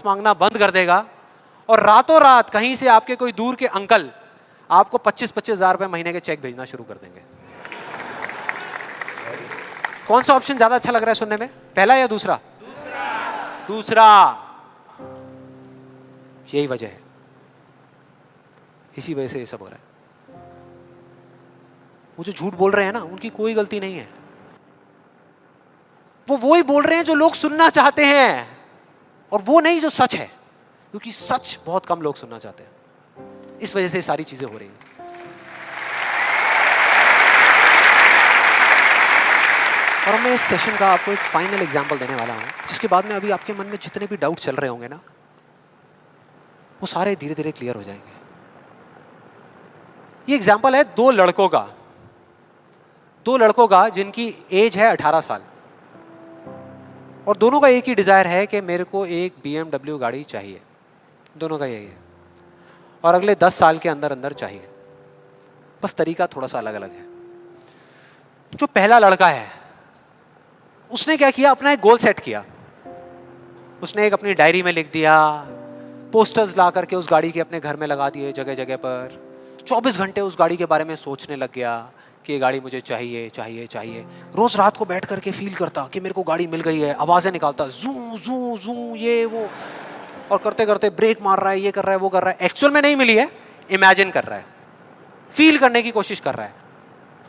मांगना बंद कर देगा और रातों रात कहीं से आपके कोई दूर के अंकल आपको 25-25 हजार रुपए महीने के चेक भेजना शुरू कर देंगे। कौन सा ऑप्शन ज्यादा अच्छा लग रहा है सुनने में, पहला या दूसरा? दूसरा। यही वजह है, इसी वजह से ये सब हो रहा है। वो जो झूठ बोल रहे हैं ना, उनकी कोई गलती नहीं है। वो ही बोल रहे हैं जो लोग सुनना चाहते हैं, और वो नहीं जो सच है, क्योंकि सच बहुत कम लोग सुनना चाहते हैं। इस वजह से सारी चीजें हो रही हैं। और मैं इस सेशन का आपको एक फाइनल एग्जांपल देने वाला हूं, जिसके बाद में अभी आपके मन में जितने भी डाउट चल रहे होंगे ना, वो सारे धीरे धीरे क्लियर हो जाएंगे। ये एग्जांपल है दो लड़कों का जिनकी एज है 18 साल, और दोनों का एक ही डिजायर है कि मेरे को एक BMW गाड़ी चाहिए। दोनों का यही है, और अगले 10 साल के अंदर अंदर चाहिए। बस तरीका थोड़ा सा अलग अलग है। जो पहला लड़का है, उसने क्या किया, अपना एक गोल सेट किया। उसने एक अपनी डायरी में लिख दिया, पोस्टर्स ला करके उस गाड़ी के अपने घर में लगा दिए जगह जगह पर। 24 घंटे उस गाड़ी के बारे में सोचने लग गया कि ये गाड़ी मुझे चाहिए चाहिए चाहिए। रोज रात को बैठ करके फील करता कि मेरे को गाड़ी मिल गई है, आवाजें निकालता, जू जू जू ये वो, और करते करते ब्रेक मार रहा है, ये कर रहा है, वो कर रहा है। एक्चुअल में नहीं मिली है, इमेजिन कर रहा है, फील करने की कोशिश कर रहा है,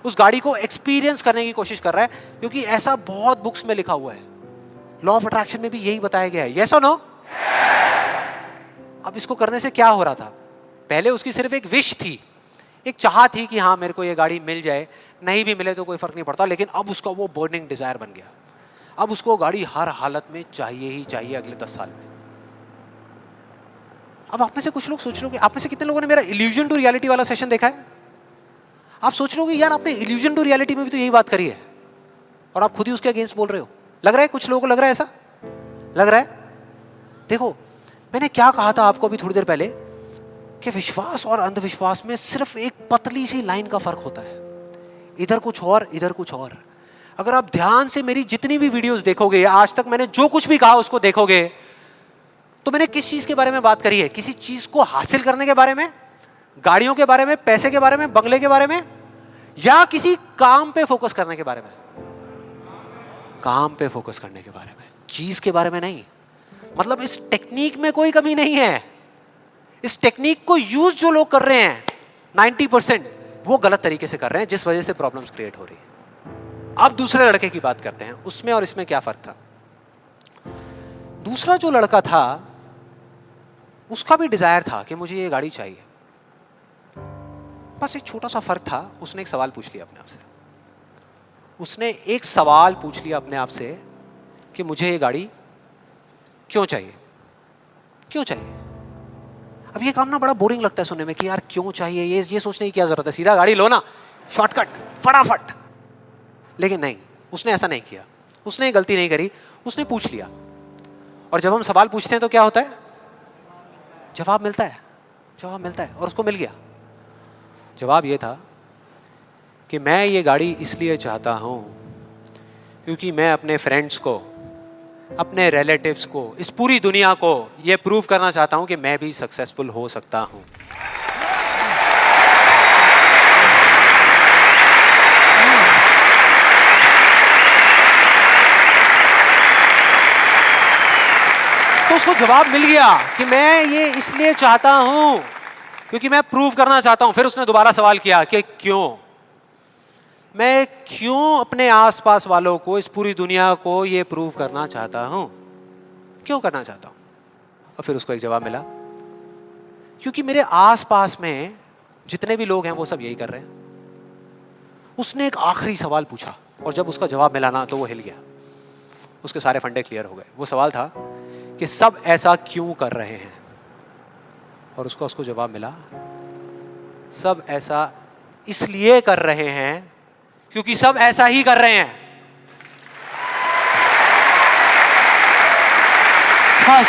उस गाड़ी को एक्सपीरियंस करने की कोशिश कर रहा है, क्योंकि ऐसा बहुत बुक्स में लिखा हुआ है। लॉ ऑफ अट्रैक्शन में भी यही बताया गया है। यस और नो? अब इसको करने से क्या हो रहा था? पहले उसकी सिर्फ एक विश थी, एक चाह थी कि हाँ मेरे को ये गाड़ी मिल जाए, नहीं भी मिले तो कोई फर्क नहीं पड़ता। लेकिन अब उसका वो बर्निंग डिजायर बन गया। अब उसको गाड़ी हर हालत में चाहिए ही चाहिए अगले 10 साल में। अब आप में से कुछ लोग सोच रहे हो, आप में से कितने लोगों ने मेरा इल्यूजन टू रियलिटी वाला सेशन देखा है? आप सोच रहे हो यार आपने इल्यूजन टू रियलिटी में भी तो यही बात करी है, और आप खुद ही उसके अगेंस्ट बोल रहे हो। लग रहा है कुछ लोगों को, लग रहा है ऐसा लग रहा है। देखो मैंने क्या कहा था आपको अभी थोड़ी देर पहले, कि विश्वास और अंधविश्वास में सिर्फ एक पतली सी लाइन का फर्क होता है, इधर कुछ और इधर कुछ और। अगर आप ध्यान से मेरी जितनी भी वीडियोस देखोगे, आज तक मैंने जो कुछ भी कहा उसको देखोगे, तो मैंने किस चीज के बारे में बात करी है? किसी चीज को हासिल करने के बारे में, गाड़ियों के बारे में, पैसे के बारे में, बंगले के बारे में, या किसी काम पे फोकस करने के बारे में? काम पे फोकस करने के बारे में, चीज के बारे में नहीं। मतलब इस टेक्निक में कोई कमी नहीं है। इस टेक्निक को यूज जो लोग कर रहे हैं 90% वो गलत तरीके से कर रहे हैं, जिस वजह से प्रॉब्लम्स क्रिएट हो रही है। अब दूसरे लड़के की बात करते हैं, उसमें और इसमें क्या फर्क था। दूसरा जो लड़का था, उसका भी डिजायर था कि मुझे ये गाड़ी चाहिए। बस एक छोटा सा फर्क था, उसने एक सवाल पूछ लिया अपने आप से। उसने एक सवाल पूछ लिया अपने आप से कि मुझे ये गाड़ी क्यों चाहिए, क्यों चाहिए। अब ये काम ना बड़ा बोरिंग लगता है सुनने में कि यार क्यों चाहिए, ये सोचने की क्या जरूरत है, सीधा गाड़ी लो ना, शॉर्टकट फटाफट। लेकिन नहीं, उसने ऐसा नहीं किया, उसने गलती नहीं करी, उसने पूछ लिया। और जब हम सवाल पूछते हैं तो क्या होता है? जवाब मिलता है, जवाब मिलता है। और उसको मिल गया। जवाब ये था कि मैं ये गाड़ी इसलिए चाहता हूं क्योंकि मैं अपने फ्रेंड्स को, अपने रिलेटिव्स को, इस पूरी दुनिया को ये प्रूव करना चाहता हूं कि मैं भी सक्सेसफुल हो सकता हूं। तो उसको जवाब मिल गया कि मैं ये इसलिए चाहता हूं क्योंकि मैं प्रूव करना चाहता हूं। फिर उसने दोबारा सवाल किया कि क्यों, मैं क्यों अपने आसपास वालों को, इस पूरी दुनिया को ये प्रूव करना चाहता हूं, क्यों करना चाहता हूं। और फिर उसको एक जवाब मिला, क्योंकि मेरे आसपास में जितने भी लोग हैं वो सब यही कर रहे हैं। उसने एक आखिरी सवाल पूछा, और जब उसका जवाब मिला ना तो वो हिल गया, उसके सारे फंडे क्लियर हो गए। वो सवाल था कि सब ऐसा क्यों कर रहे हैं, और उसको जवाब मिला, सब ऐसा इसलिए कर रहे हैं क्योंकि सब ऐसा ही कर रहे हैं। बस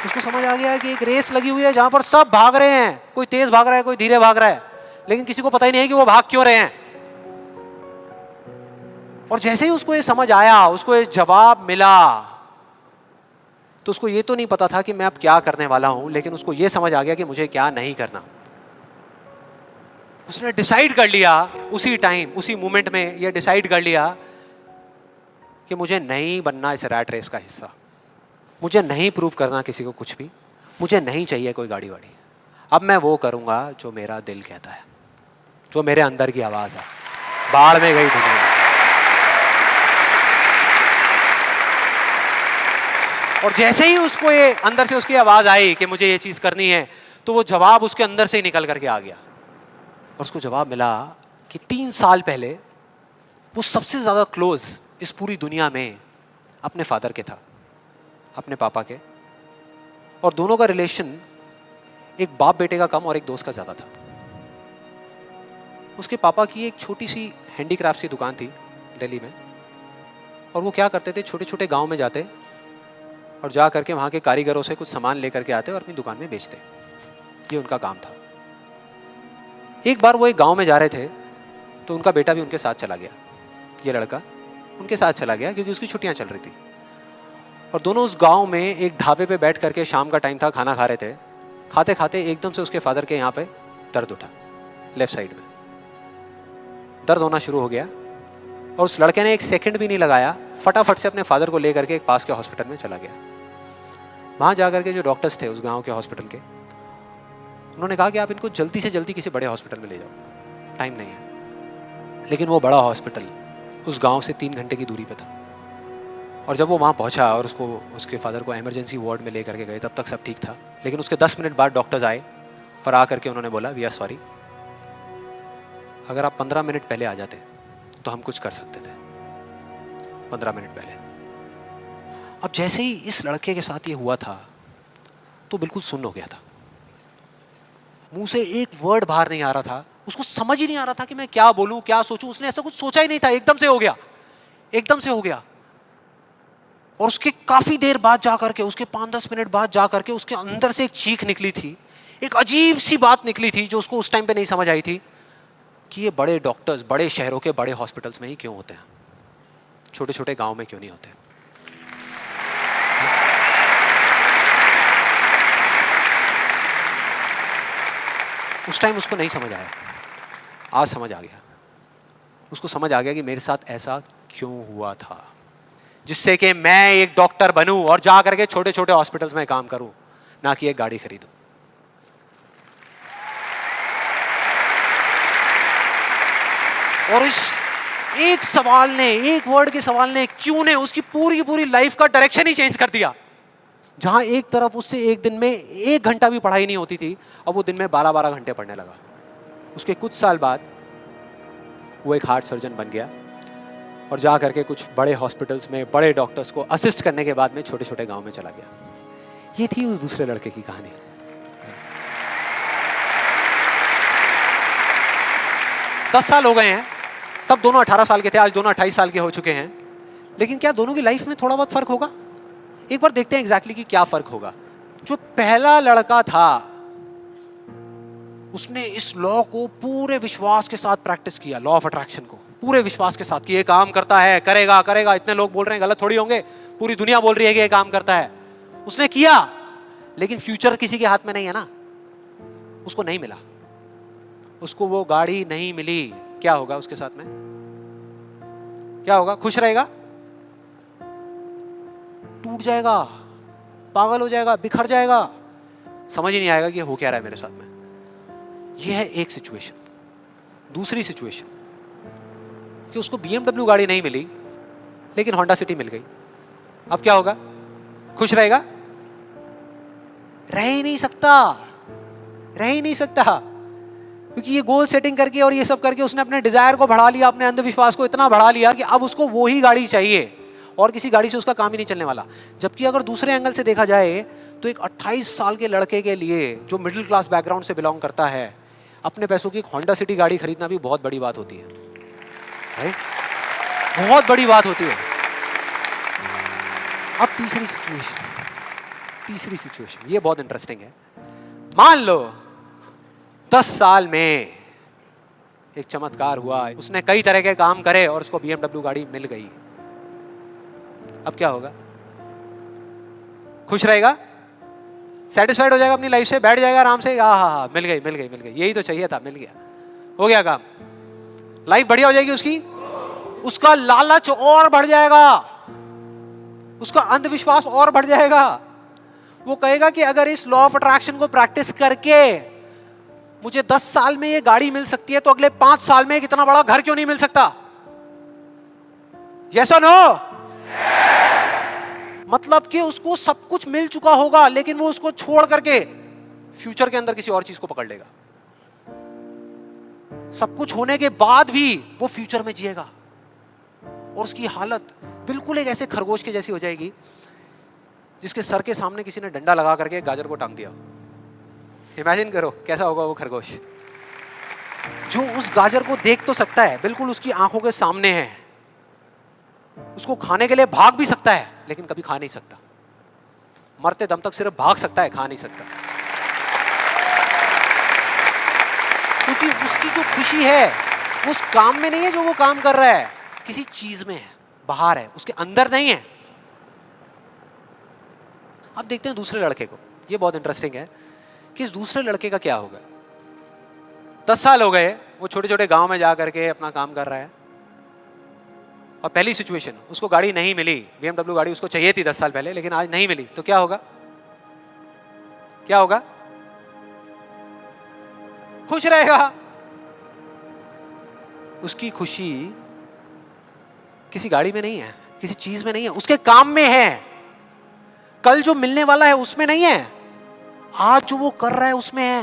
उसको समझ आ गया कि एक रेस लगी हुई है जहां पर सब भाग रहे हैं, कोई तेज भाग रहा है, कोई धीरे भाग रहा है, लेकिन किसी को पता ही नहीं है कि वो भाग क्यों रहे हैं। और जैसे ही उसको ये समझ आया, उसको ये जवाब मिला, तो उसको ये तो नहीं पता था कि मैं अब क्या करने वाला हूं, लेकिन उसको ये समझ आ गया कि मुझे क्या नहीं करना। उसने डिसाइड कर लिया उसी टाइम, उसी मोमेंट में ये डिसाइड कर लिया कि मुझे नहीं बनना इस रैट रेस का हिस्सा, मुझे नहीं प्रूव करना किसी को कुछ भी, मुझे नहीं चाहिए कोई गाड़ी वाड़ी। अब मैं वो करूंगा जो मेरा दिल कहता है, जो मेरे अंदर की आवाज है। बाढ़ में गई दुनिया में। और जैसे ही उसको ये अंदर से उसकी आवाज आई कि मुझे ये चीज करनी है, तो वो जवाब उसके अंदर से ही निकल करके आ गया। और उसको जवाब मिला कि 3 साल पहले वो सबसे ज्यादा क्लोज इस पूरी दुनिया में अपने फादर के था, अपने पापा के। और दोनों का रिलेशन एक बाप बेटे का कम और एक दोस्त का ज्यादा था। उसके पापा की एक छोटी सी हैंडीक्राफ्ट की दुकान थी दिल्ली में, और वो क्या करते थे, छोटे छोटे गांव में जाते और जा करके वहाँ के कारीगरों से कुछ सामान लेकर के आते और अपनी दुकान में बेचते। ये उनका काम था। एक बार वो एक गांव में जा रहे थे तो उनका बेटा भी उनके साथ चला गया। ये लड़का उनके साथ चला गया क्योंकि उसकी छुट्टियां चल रही थी। और दोनों उस गांव में एक ढाबे पे बैठ करके, शाम का टाइम था, खाना खा रहे थे। खाते खाते एकदम से उसके फादर के यहाँ पे दर्द उठा, लेफ्ट साइड में दर्द होना शुरू हो गया। और उस लड़के ने एक सेकंड भी नहीं लगाया, फटाफट से अपने फादर को लेकर के एक पास के हॉस्पिटल में चला गया। वहां जाकर के जो डॉक्टर्स थे उस गांव के हॉस्पिटल के, उन्होंने कहा कि आप इनको जल्दी से जल्दी किसी बड़े हॉस्पिटल में ले जाओ, टाइम नहीं है। लेकिन वो बड़ा हॉस्पिटल उस गांव से 3 घंटे की दूरी पे था। और जब वो वहां पहुंचा और उसको, उसके फादर को इमरजेंसी वार्ड में लेकर के गए, तब तक सब ठीक था। लेकिन उसके 10 मिनट बाद डॉक्टर्स आए और आकर के उन्होंने बोला, वी आर सॉरी, अगर आप 15 मिनट पहले आ जाते तो हम कुछ कर सकते थे। 15 मिनट पहले। अब जैसे ही इस लड़के के साथ ये हुआ था तो बिल्कुल सुन्न हो गया था, मुंह से एक वर्ड बाहर नहीं आ रहा था। उसको समझ ही नहीं आ रहा था कि मैं क्या बोलूं, क्या सोचूं। उसने ऐसा कुछ सोचा ही नहीं था, एकदम से हो गया, एकदम से हो गया। और उसके काफी देर बाद जाकर के, उसके 5-10 मिनट बाद जाकर के उसके अंदर से एक चीख निकली थी, एक अजीब सी बात निकली थी जो उसको उस टाइम पे नहीं समझ आई थी कि ये बड़े डॉक्टर्स बड़े शहरों के बड़े हॉस्पिटल्स में ही क्यों होते हैं, छोटे छोटे गांव में क्यों नहीं होते। उस टाइम उसको नहीं समझ आया, आज समझ आ गया। उसको समझ आ गया कि मेरे साथ ऐसा क्यों हुआ था, जिससे कि मैं एक डॉक्टर बनूं और जा करके छोटे छोटे हॉस्पिटल्स में काम करूं, ना कि एक गाड़ी खरीदूं। और इस एक सवाल ने, एक वर्ड के सवाल ने, क्यों ने, उसकी पूरी पूरी लाइफ का डायरेक्शन ही चेंज कर दिया। जहां एक तरफ उससे एक दिन में 1 घंटा भी पढ़ाई नहीं होती थी, अब वो दिन में 12-12 घंटे पढ़ने लगा। उसके कुछ साल बाद वो एक हार्ट सर्जन बन गया और जा करके कुछ बड़े हॉस्पिटल्स में बड़े डॉक्टर्स को असिस्ट करने के बाद में छोटे छोटे गांव में चला गया। ये थी उस दूसरे लड़के की कहानी। दस साल हो गए हैं, तब दोनों 18 साल के थे, आज दोनों 28 साल के हो चुके हैं। लेकिन क्या दोनों की लाइफ में थोड़ा बहुत फर्क होगा? एक बार देखते हैं एग्जैक्टली कि क्या फर्क होगा। जो पहला लड़का था उसने इस लॉ को पूरे विश्वास के साथ प्रैक्टिस किया, लॉ ऑफ अट्रैक्शन को पूरे विश्वास के साथ कि ये काम करता है, करेगा करेगा, इतने लोग बोल रहे हैं, गलत थोड़ी होंगे, पूरी दुनिया बोल रही है कि ये काम करता है। उसने किया, लेकिन फ्यूचर किसी के हाथ में नहीं है ना। उसको नहीं मिला, उसको वो गाड़ी नहीं मिली। क्या होगा उसके साथ में? क्या होगा? खुश रहेगा? टूट जाएगा, पागल हो जाएगा, बिखर जाएगा, समझ ही नहीं आएगा कि हो क्या रहा है मेरे साथ में। यह है एक सिचुएशन। दूसरी सिचुएशन कि उसको BMW गाड़ी नहीं मिली, लेकिन होंडा सिटी मिल गई। अब क्या होगा? खुश रहेगा? रह ही नहीं सकता, रह ही नहीं सकता, क्योंकि ये गोल सेटिंग करके और ये सब करके उसने अपने डिजायर को बढ़ा लिया, अपने अंधविश्वास को इतना बढ़ा लिया कि अब उसको वो ही गाड़ी चाहिए और किसी गाड़ी से उसका काम ही नहीं चलने वाला। जबकि अगर दूसरे एंगल से देखा जाए तो एक 28 साल के लड़के के लिए जो मिडिल क्लास बैकग्राउंड से बिलोंग करता है, अपने पैसों की एक होंडा सिटी गाड़ी खरीदना भी बहुत बड़ी बात होती है, राइट? बहुत बड़ी बात होती है। अब तीसरी सिचुएशन, ये बहुत इंटरेस्टिंग है। मान लो 10 साल में एक चमत्कार हुआ, उसने कई तरह के काम करे और उसको BMW गाड़ी मिल गई। अब क्या होगा? खुश रहेगा, सेटिस्फाइड हो जाएगा अपनी लाइफ से, बैठ जाएगा आराम से, हाँ, मिल गई मिल गई मिल गई, यही तो चाहिए था, मिल गया, हो गया काम, लाइफ बढ़िया हो जाएगी उसकी। उसका लालच और बढ़ जाएगा, उसका अंधविश्वास और बढ़ जाएगा। वो कहेगा कि अगर इस लॉ ऑफ अट्रैक्शन को प्रैक्टिस करके मुझे 10 साल में ये गाड़ी मिल सकती है, तो अगले 5 साल में कितना बड़ा घर क्यों नहीं मिल सकता? यस और नो? मतलब कि उसको सब कुछ मिल चुका होगा, लेकिन वो उसको छोड़ करके फ्यूचर के अंदर किसी और चीज को पकड़ लेगा। सब कुछ होने के बाद भी वो फ्यूचर में जिएगा और उसकी हालत बिल्कुल एक ऐसे खरगोश के जैसी हो जाएगी जिसके सर के सामने किसी ने डंडा लगा करके गाजर को टांग दिया। इमेजिन करो कैसा होगा वो खरगोश, जो उस गाजर को देख तो सकता है, बिल्कुल उसकी आंखों के सामने है, उसको खाने के लिए भाग भी सकता है, लेकिन कभी खा नहीं सकता। मरते दम तक सिर्फ भाग सकता है, खा नहीं सकता। क्योंकि उसकी जो खुशी है वो उस काम में नहीं है जो वो काम कर रहा है, किसी चीज में है, बाहर है, उसके अंदर नहीं है। अब देखते हैं दूसरे लड़के को। ये बहुत इंटरेस्टिंग है कि इस दूसरे लड़के का क्या होगा। 10 साल हो गए, वो छोटे छोटे गांव में जा करके अपना काम कर रहा है, और पहली सिचुएशन, उसको गाड़ी नहीं मिली। BMW गाड़ी उसको चाहिए थी 10 साल पहले, लेकिन आज नहीं मिली, तो क्या होगा? क्या होगा? खुश रहेगा। उसकी खुशी किसी गाड़ी में नहीं है, किसी चीज में नहीं है, उसके काम में है। कल जो मिलने वाला है उसमें नहीं है, आज जो वो कर रहा है उसमें है।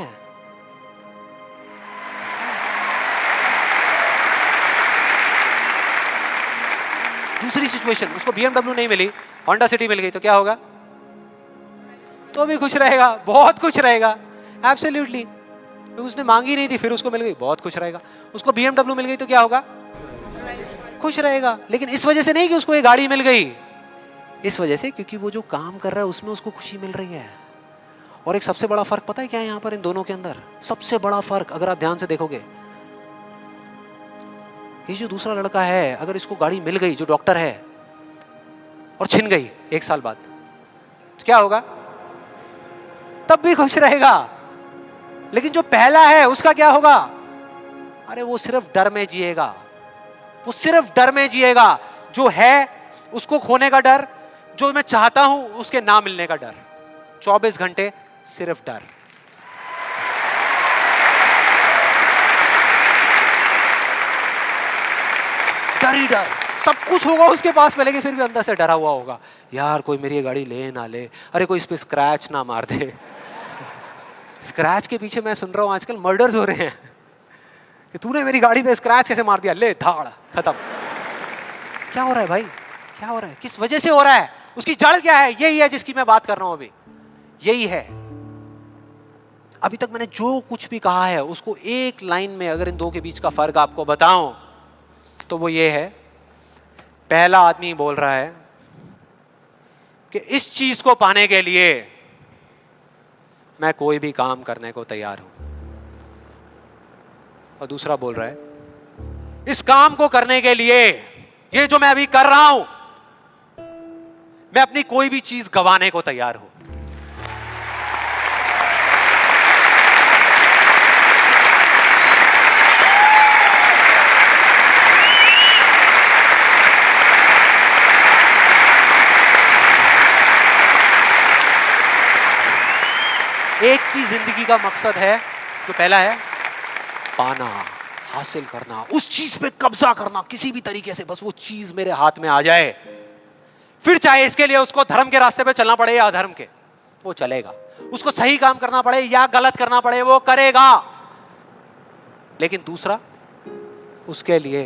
दूसरी सिचुएशन, उसको BMW नहीं मिली, होंडा सिटी मिल गई, तो क्या होगा? तो भी खुश रहेगा, बहुत खुश रहेगा, एब्सोल्युटली। उसने मांगी नहीं थी, फिर उसको मिल गई, बहुत खुश रहेगा। उसको BMW मिल गई तो क्या होगा? खुश रहेगा। लेकिन इस वजह से नहीं कि उसको ये गाड़ी मिल गई, इस वजह से क्योंकि वो जो काम कर रहा है उसमें उसको खुशी मिल रही है। और एक सबसे बड़ा फर्क पता है क्या है यहाँ पर इन दोनों के अंदर? सबसे बड़ा फर्क अगर आप ध्यान से देखोगे, ये जो दूसरा लड़का है, अगर इसको गाड़ी मिल गई, जो डॉक्टर है, और छिन गई 1 साल बाद, तो क्या होगा? तब भी खुश रहेगा। लेकिन जो पहला है उसका क्या होगा? अरे वो सिर्फ डर में जिएगा, वो सिर्फ डर में जिएगा। जो है उसको खोने का डर, जो मैं चाहता हूं उसके ना मिलने का डर, 24 घंटे सिर्फ डर। डर ही डर, सब कुछ होगा उसके पास में, लेकिन फिर भी अंदर से डरा हुआ होगा, यार कोई मेरी ये गाड़ी ले ना ले, अरे कोई इस पे स्क्रैच ना मार दे। स्क्रैच के पीछे मैं सुन रहा हूं आजकल मर्डर्स हो रहे हैं कि तूने मेरी गाड़ी पे स्क्रैच कैसे मार दिया, ले धाड़, खत्म। क्या हो रहा है भाई? क्या हो रहा है? किस वजह से हो रहा है? उसकी जड़ क्या है? यही है जिसकी मैं बात कर रहा हूं अभी, यही है। अभी तक मैंने जो कुछ भी कहा है उसको एक लाइन में अगर इन दो के बीच का फर्क आपको बताऊं तो वो ये है, पहला आदमी बोल रहा है कि इस चीज को पाने के लिए मैं कोई भी काम करने को तैयार हूं, और दूसरा बोल रहा है इस काम को करने के लिए, ये जो मैं अभी कर रहा हूं, मैं अपनी कोई भी चीज गंवाने को तैयार हूं। एक की जिंदगी का मकसद है, जो पहला है, पाना, हासिल करना, उस चीज पे कब्जा करना किसी भी तरीके से, बस वो चीज मेरे हाथ में आ जाए। फिर चाहे इसके लिए उसको धर्म के रास्ते पे चलना पड़े या अधर्म के, वो चलेगा। उसको सही काम करना पड़े या गलत करना पड़े, वो करेगा। लेकिन दूसरा, उसके लिए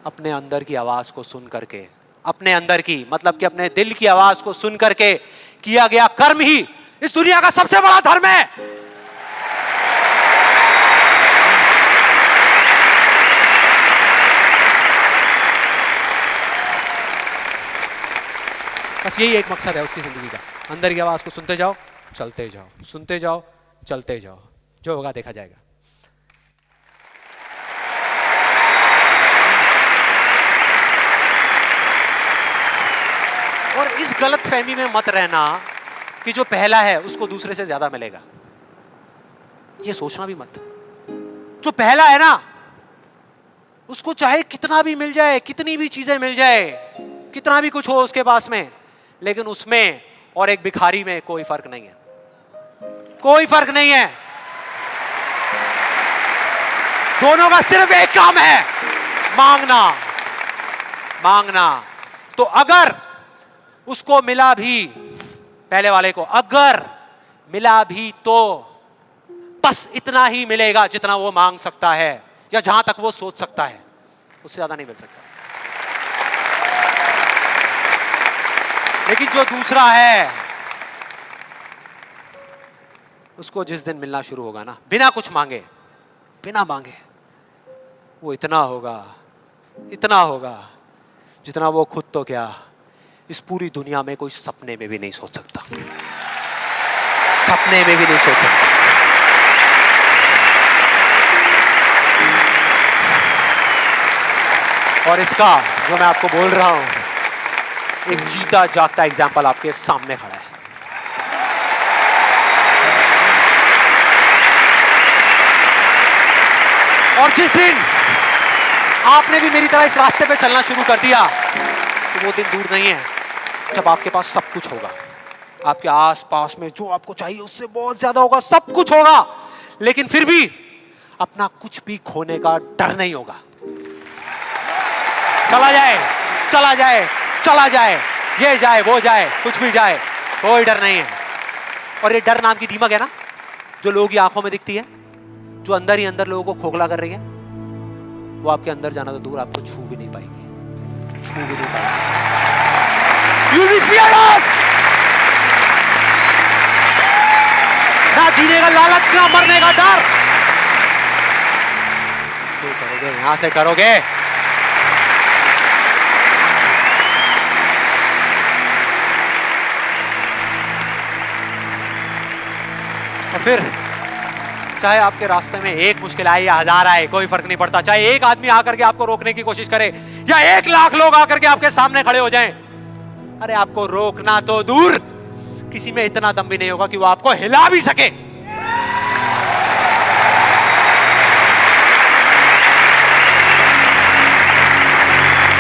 अपने अंदर की आवाज को सुन करके, अपने अंदर की मतलब कि अपने दिल की आवाज को सुन करके किया गया कर्म ही इस दुनिया का सबसे बड़ा धर्म है। बस यही एक मकसद है उसकी जिंदगी का, अंदर की आवाज को सुनते जाओ, चलते जाओ, सुनते जाओ, चलते जाओ, जो होगा देखा जाएगा। इस गलत फहमी में मत रहना कि जो पहला है उसको दूसरे से ज्यादा मिलेगा। ये सोचना भी मत। जो पहला है ना उसको चाहे कितना भी मिल जाए, कितनी भी चीजें मिल जाए, कितना भी कुछ हो उसके पास में, लेकिन उसमें और एक भिखारी में कोई फर्क नहीं है, कोई फर्क नहीं है। दोनों का सिर्फ एक काम है, मांगना, मांगना। तो अगर उसको मिला भी, पहले वाले को अगर मिला भी, तो बस इतना ही मिलेगा जितना वो मांग सकता है या जहां तक वो सोच सकता है, उससे ज्यादा नहीं मिल सकता। लेकिन जो दूसरा है उसको जिस दिन मिलना शुरू होगा ना, बिना कुछ मांगे, बिना मांगे, वो इतना होगा, इतना होगा जितना वो खुद तो क्या इस पूरी दुनिया में कोई सपने में भी नहीं सोच सकता, सपने में भी नहीं सोच सकता। और इसका जो मैं आपको बोल रहा हूं, एक जीता जागता एग्जाम्पल आपके सामने खड़ा है। और जिस दिन आपने भी मेरी तरह इस रास्ते पे चलना शुरू कर दिया, तो वो दिन दूर नहीं है जब आपके पास सब कुछ होगा, आपके आस पास में जो आपको चाहिए उससे बहुत ज्यादा होगा, सब कुछ होगा, लेकिन फिर भी अपना कुछ भी खोने का डर नहीं होगा। चला जाए, चला जाए, चला जाए, ये जाए, वो जाए, कुछ भी जाए, कोई डर नहीं है। और ये डर नाम की दीमक है ना, जो लोगों की आंखों में दिखती है, जो अंदर ही अंदर लोगों को खोखला कर रही है, वो आपके अंदर जाना तो दूर, आपको छू भी नहीं पाएगी, छू भी नहीं पाएगी। You'll be fearless! ना जीने का लालच, ना मरने का डर। जो करोगे यहां से करोगे। और फिर चाहे आपके रास्ते में एक मुश्किल आए या हजार आए, कोई फर्क नहीं पड़ता। चाहे एक आदमी आकर के आपको रोकने की कोशिश करे या 1 लाख लोग आकर के आपके सामने खड़े हो जाएं, अरे आपको रोकना तो दूर, किसी में इतना दम भी नहीं होगा कि वो आपको हिला भी सके।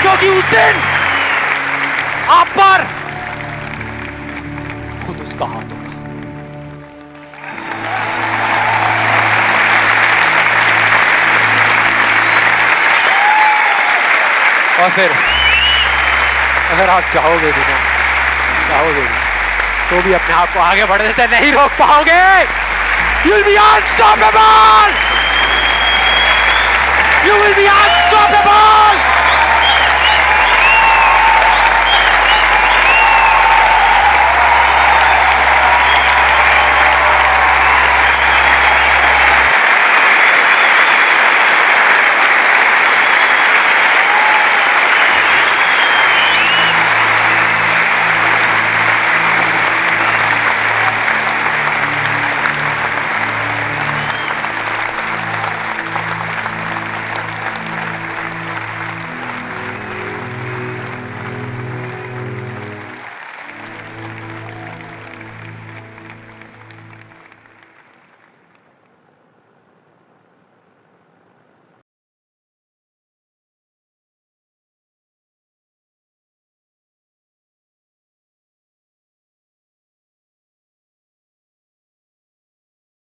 क्योंकि उस दिन आप पर खुद उसका हाथ होगा। और फिर अगर आप चाहोगे भी ना, चाहोगे भी, तो भी अपने आप को आगे बढ़ने से नहीं रोक पाओगे। You'll be unstoppable! You will be unstoppable!